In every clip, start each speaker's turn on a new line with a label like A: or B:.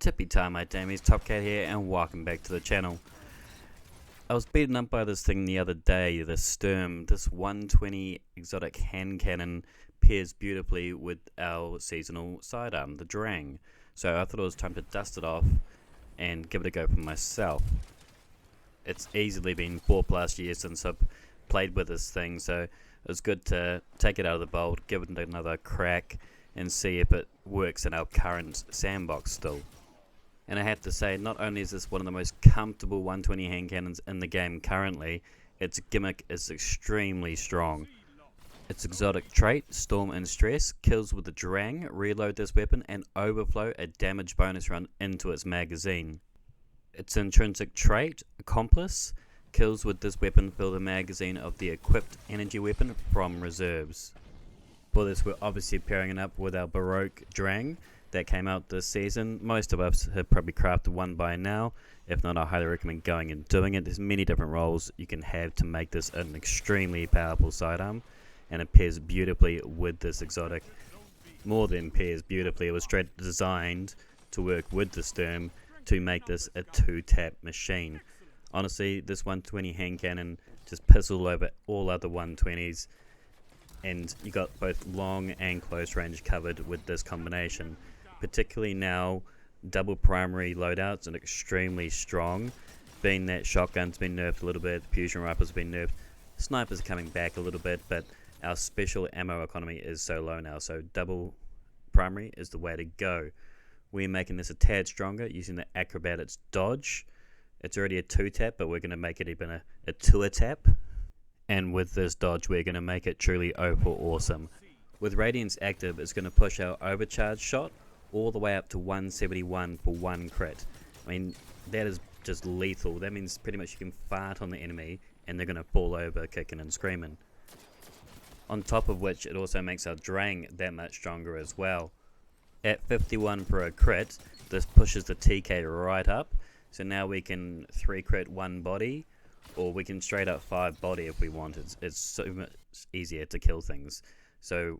A: Tippy time, my damies, Top Cat here, and welcome back to the channel. I was beaten up by this thing the other day, the Sturm. This 120 exotic hand cannon pairs beautifully with our seasonal sidearm, the Drang. So I thought it was time to dust it off and give it a go for myself. It's easily been 4+ years since I've played with this thing, so it was good to take it out of the bolt, give it another crack, and see if it works in our current sandbox still. And I have to say, not only is this one of the most comfortable 120 hand cannons in the game currently, its gimmick is extremely strong. Its exotic trait, Storm and Stress, kills with the Drang, reload this weapon, and overflow a damage bonus run into its magazine. Its intrinsic trait, Accomplice, kills with this weapon, fill the magazine of the equipped energy weapon from reserves. For this, we're obviously pairing it up with our Baroque Drang that came out this season. Most of us have probably crafted one by now. If not, I highly recommend going and doing it. There's many different roles you can have to make this an extremely powerful sidearm, and it pairs beautifully with this exotic. More than pairs beautifully, it was straight designed to work with the Sturm to make this a 2-tap machine. Honestly, this 120 hand cannon just pisses all over all other 120s, and you got both long and close range covered with this combination. Particularly now, double primary loadouts are extremely strong, being that shotgun's been nerfed a little bit, fusion rifles have been nerfed, snipers are coming back a little bit, but our special ammo economy is so low now, so double primary is the way to go. We're making this a tad stronger using the Acrobatic's dodge. It's already a 2-tap, but we're going to make it even a 2-tap. And with this dodge, we're going to make it truly overall awesome. With Radiance active, it's going to push our overcharge shot all the way up to 171 for 1 crit. I mean, that is just lethal. That means pretty much you can fart on the enemy and they're going to fall over kicking and screaming. On top of which, it also makes our Drang that much stronger as well. At 51 for a crit, this pushes the TK right up. So now we can 3 crit 1 body, or we can straight up 5 body if we want. It's so much easier to kill things. So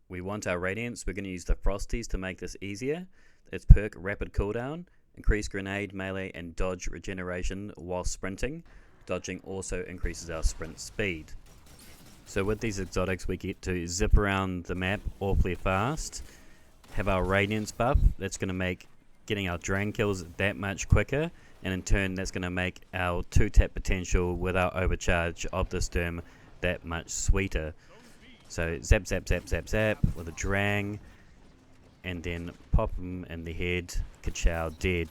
A: we want our Radiance. We're going to use the Frosties to make this easier. Its perk, Rapid Cooldown, increase grenade, melee, and dodge regeneration while sprinting. Dodging also increases our sprint speed. So with these exotics, we get to zip around the map awfully fast. Have our Radiance buff. That's going to make getting our Drang kills that much quicker. And in turn, that's going to make our 2-tap potential with our overcharge of the Sturm that much sweeter. So zap, zap, zap, zap, zap with a Drang, and then pop him in the head, ka-chow, dead.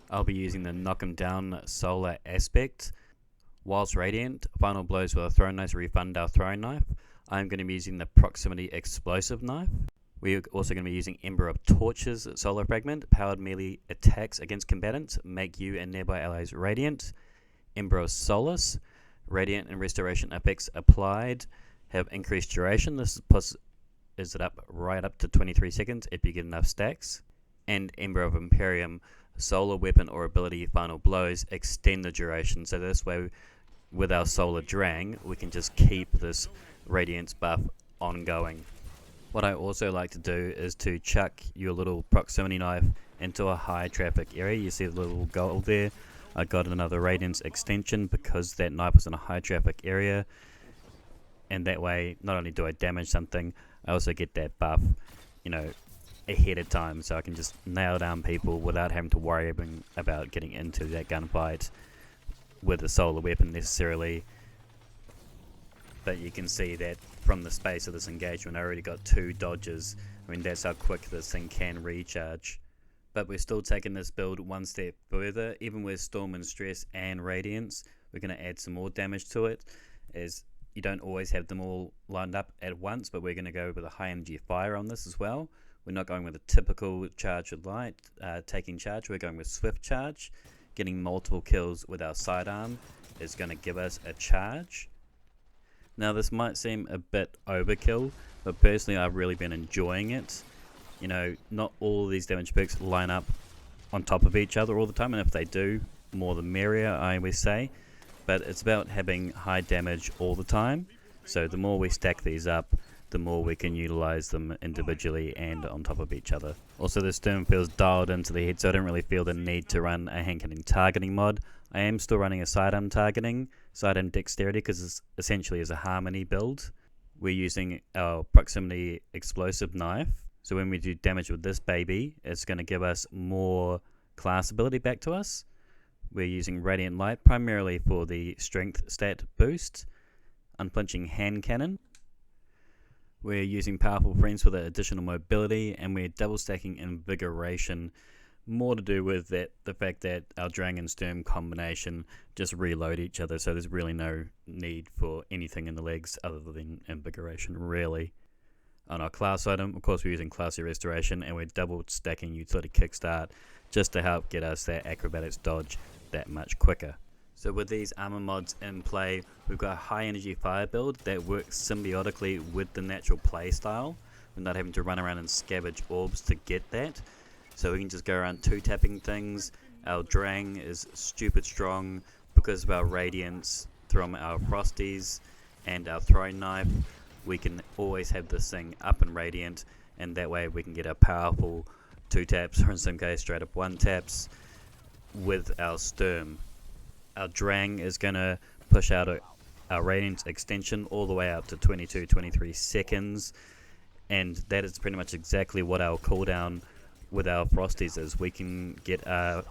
A: I'll be using the knock him down solar aspect. Whilst Radiant, final blows with a throwing knife to refund our throwing knife. I'm going to be using the proximity explosive knife. We're also going to be using Ember of Torches solar fragment. Powered melee attacks against combatants make you and nearby allies radiant. Ember of Solace. Radiant and restoration effects applied have increased duration. This is it up right up to 23 seconds if you get enough stacks. And Ember of Imperium. Solar weapon or ability final blows extend the duration. So this way, with our solar Drang, we can just keep this Radiance buff ongoing. What I also like to do is to chuck your little proximity knife into a high traffic area. You see the little gold there. I got another Radiance extension because that knife was in a high traffic area. And that way, not only do I damage something, I also get that buff, ahead of time. So I can just nail down people without having to worry about getting into that gunfight with a solar weapon necessarily. But you can see that from the space of this engagement, I already got 2 dodges. I mean, that's how quick this thing can recharge. But we're still taking this build one step further. Even with Storm and Stress and Radiance, we're going to add some more damage to it, as you don't always have them all lined up at once, but we're going to go with a high energy fire on this as well. We're not going with a typical charge with light, taking charge. We're going with swift charge. Getting multiple kills with our sidearm is going to give us a charge. Now this might seem a bit overkill, but personally I've really been enjoying it. Not all of these damage perks line up on top of each other all the time, and if they do, more the merrier, I always say. But it's about having high damage all the time. So the more we stack these up, the more we can utilize them individually and on top of each other. Also, the Sturm feels dialed into the head, so I don't really feel the need to run a hand cannon targeting mod. I am still running a sidearm targeting, sidearm dexterity, because it's essentially is a harmony build. We're using our proximity explosive knife, so when we do damage with this baby, it's going to give us more class ability back to us. We're using Radiant Light primarily for the strength stat boost. Unflinching hand cannon. We're using Powerful Friends for the additional mobility, and we're double stacking Invigoration, more to do with the fact that our Drang and Sturm combination just reload each other, so there's really no need for anything in the legs other than Invigoration, really. On our class item, of course, we're using Classy Restoration, and we're double stacking Utility Kickstart just to help get us that Acrobatics dodge that much quicker. So with these armor mods in play, we've got a high energy fire build that works symbiotically with the natural play style. We're not having to run around and scavenge orbs to get that. So we can just go around two-tapping things. Our Drang is stupid strong because of our Radiance from our Frosties and our throwing knife. We can always have this thing up and Radiant, and that way we can get our powerful two-taps, or in some case straight up one-taps, with our Sturm. Our Drang is going to push out our Radiance extension all the way up to 22-23 seconds, and that is pretty much exactly what our cooldown with our Frosties is. We can get our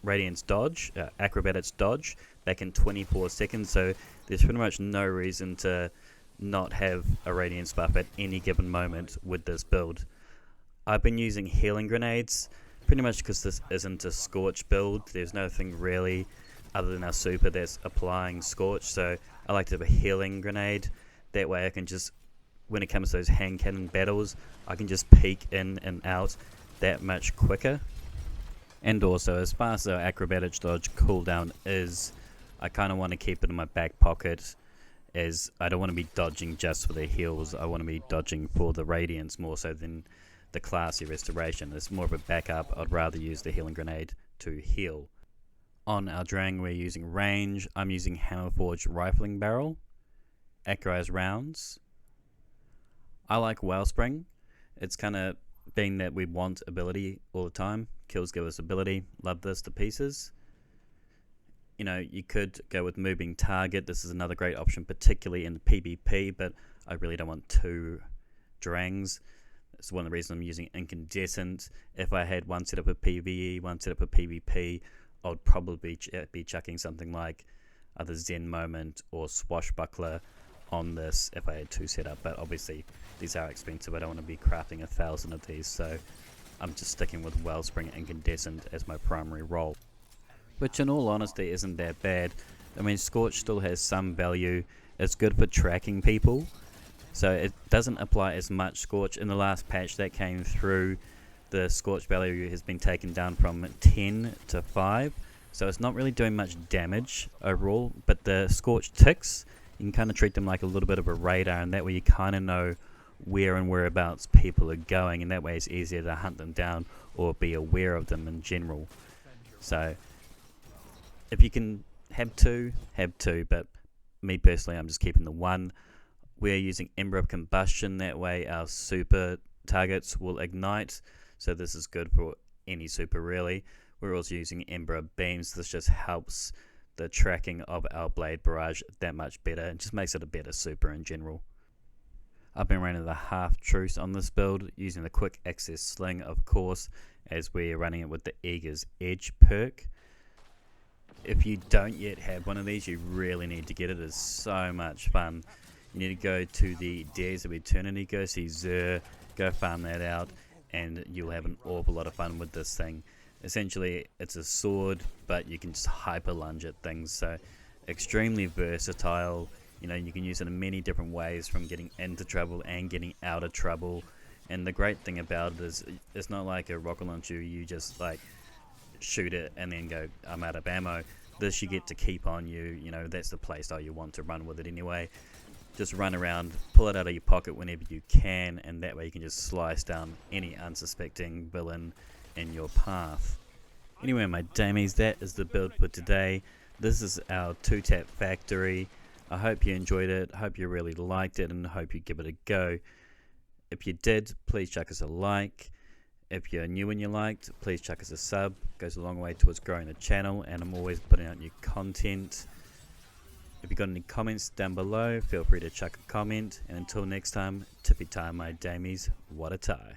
A: Radiance dodge, Acrobatics dodge, back in 24 seconds, so there's pretty much no reason to not have a Radiance buff at any given moment with this build. I've been using healing grenades, pretty much because this isn't a Scorch build. There's nothing really other than our super that's applying Scorch, so I like to have a healing grenade. That way I can just, when it comes to those hand cannon battles, I can just peek in and out that much quicker. And also, as far as our Acrobatics dodge cooldown is, I kind of want to keep it in my back pocket, as I don't want to be dodging just for the heals. I want to be dodging for the Radiance more so than the Classy Restoration. It's more of a backup. I'd rather use the healing grenade to heal. On our Drang, we're using range. I'm using Hammerforged Rifling Barrel, Accurized Rounds. I like Wellspring. It's kind of being that we want ability all the time. Kills give us ability. Love this to pieces. You know, you could go with Moving Target. This is another great option, particularly in PvP, but I really don't want two Drangs. It's one of the reasons I'm using Incandescent. If I had one set up of PvE, one set up of PvP, I would probably be chucking something like either Zen Moment or Swashbuckler on this if I had two set up, but obviously these are expensive. I don't want to be crafting 1,000 of these, so I'm just sticking with Wellspring Incandescent as my primary role, which in all honesty isn't that bad. I mean, Scorch still has some value. It's good for tracking people, so it doesn't apply as much Scorch. In the last patch that came through, the Scorch value has been taken down from 10 to 5, so it's not really doing much damage overall, but the Scorch ticks, you can kind of treat them like a little bit of a radar, and that way you kind of know where and whereabouts people are going, and that way it's easier to hunt them down or be aware of them in general. So if you can have two, but me personally, I'm just keeping the one. We're using Ember of Combustion, that way our super targets will ignite, so this is good for any super really. We're also using Ember of Beams. This just helps the tracking of our Blade Barrage that much better, and just makes it a better super in general. I've been running the half truce on this build, using the quick access sling of course, as we're running it with the Eager's Edge perk. If you don't yet have one of these, you really need to get it. It's so much fun. You need to go to the Days of Eternity, go see Xur, go farm that out, and you'll have an awful lot of fun with this thing. Essentially, it's a sword, but you can just hyper lunge at things, so extremely versatile. You know, you can use it in many different ways, from getting into trouble and getting out of trouble. And the great thing about it is, it's not like a rocket launcher, you just like shoot it and then go, I'm out of ammo. This you get to keep on you, you know, that's the playstyle you want to run with it anyway. Just run around, pull it out of your pocket whenever you can, and that way you can just slice down any unsuspecting villain in your path. Anyway, my damies, that is the build for today. This is our 2-tap factory. I hope you enjoyed it, hope you really liked it, and hope you give it a go. If you did, please chuck us a like. If you're new and you liked, please chuck us a sub. It goes a long way towards growing the channel, and I'm always putting out new content. If you got any comments down below, feel free to chuck a comment. And until next time, tippy tie my damies, what a tie.